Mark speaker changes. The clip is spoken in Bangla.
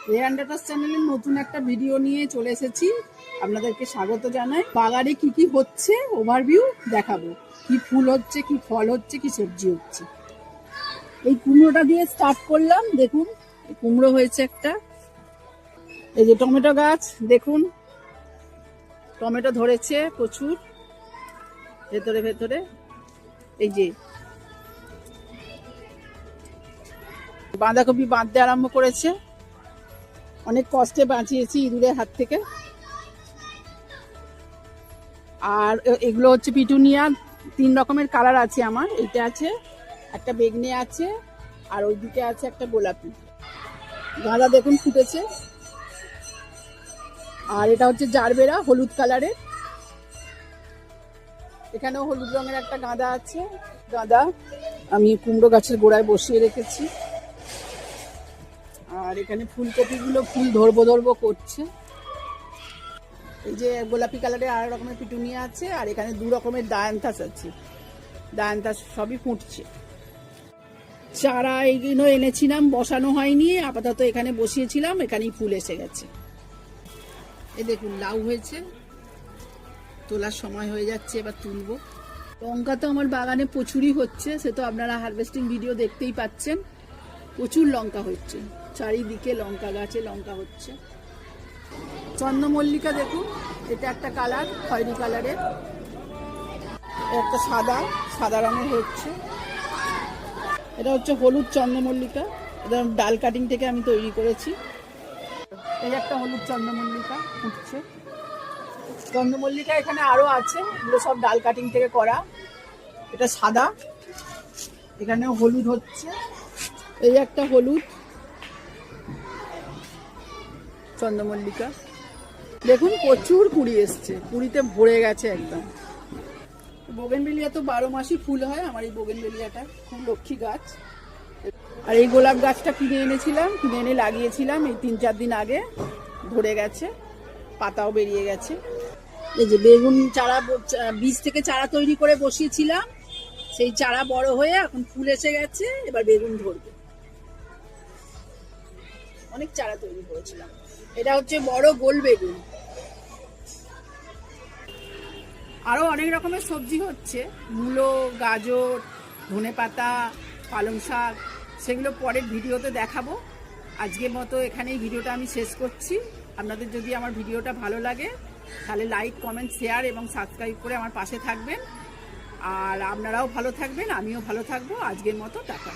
Speaker 1: রেয়ান্ডাটাস চ্যানেলের নতুন একটা ভিডিও নিয়ে চলে এসেছি। আপনাদেরকে স্বাগত জানাই। বাগানে কি কি হচ্ছে ওভারভিউ দেখাবো, কি ফুল হচ্ছে, কি ফল হচ্ছে, কি সবজি হচ্ছে। এই কুমড়োটা দিয়ে স্টার্ট করলাম। দেখুন কুমড়ো হয়েছে একটা। এই যে টমেটো গাছ, দেখুন টমেটো ধরেছে প্রচুর ভেতরে ভেতরে। এই যে বাঁধাকপি বাঁধতে আরম্ভ করেছে, অনেক কষ্টে বাঁচিয়েছি ইঁদুরের হাত থেকে। আর এগুলো হচ্ছে পিটুনিয়া, 3 রকমের কালার আছে আমার। এইটা আছে, একটা বেগনি আছে, আর ওইদিকে আছে একটা গোলাপি। গাঁদা দেখুন ফুটেছে। আর এটা হচ্ছে জারবেরা, হলুদ কালারের। এখানেও হলুদ রঙের একটা গাঁদা আছে। গাঁদা আমি কুমড়ো গাছের গোড়ায় বসিয়ে রেখেছি। আর এখানে ফুলকপিগুলো ফুল ধরবো করছে। এই যে গোলাপি কালারের আর রকমের পিটুনিয়া আছে, আর এখানে 2 রকমের ডায়ান্থাস আছে। ডায়ান্থাস সবই ফুটছে। চারা এইগুলো এনেছিলাম, বসানো হয়নি, আপাতত এখানে বসিয়েছিলাম, এখানেই ফুল এসে গেছে। এই দেখুন লাউ হয়েছে, তোলার সময় হয়ে যাচ্ছে, এবার তুলবো। লঙ্কা তো আমার বাগানে প্রচুরই হচ্ছে, সে তো আপনারা হারভেস্টিং ভিডিও দেখতেই পাচ্ছেন। প্রচুর লঙ্কা হচ্ছে, চারিদিকে লঙ্কা গাছে লঙ্কা হচ্ছে। চন্দ্রমল্লিকা দেখুন, এটা একটা কালার, খয়েরি কালারের। একটা সাদা রঙের হচ্ছে। এটা হচ্ছে হলুদ চন্দ্রমল্লিকা, এটা ডাল কাটিং থেকে আমি তৈরি করেছি। এই একটা হলুদ চন্দ্রমল্লিকা ফুটছে। চন্দ্রমল্লিকা এখানে আরো আছে, এগুলো সব ডাল কাটিং থেকে করা। এটা সাদা, এখানেও হলুদ হচ্ছে। এই একটা হলুদ চন্দ্রমল্লিকা, দেখুন প্রচুর কুড়ি এসছে, কুড়িতে ভরে গেছে একদম। বোগেনভেলিয়া তো 12 মাসই ফুল হয়। আমার এই বোগেনভেলিয়াটা খুব লক্ষ্মী গাছ। আর এই গোলাপ গাছটা কিনে এনে লাগিয়েছিলাম এই 3-4 দিন আগে, ধরে গেছে, পাতাও বেরিয়ে গেছে। এই যে বেগুন চারা, বীজ থেকে চারা তৈরি করে বসিয়েছিলাম, সেই চারা বড় হয়ে এখন ফুল এসে গেছে, এবার বেগুন ধরবে। অনেক চারা তৈরি করেছিলাম। এটা হচ্ছে বড় গোল বেগুন। আরো অনেক রকমের সবজি হচ্ছে, মূলো, গাজর, ধনেপাতা, পালং শাক, সেগুলো পরের ভিডিওতে দেখাবো। আজকের মতো এখানেই ভিডিওটা আমি শেষ করছি। আপনাদের যদি আমার ভিডিওটা ভালো লাগে তাহলে লাইক, কমেন্ট, শেয়ার এবং সাবস্ক্রাইব করে আমার পাশে থাকবেন। আর আপনারাও ভালো থাকবেন, আমিও ভালো থাকবো। আজকের মতো টাটা।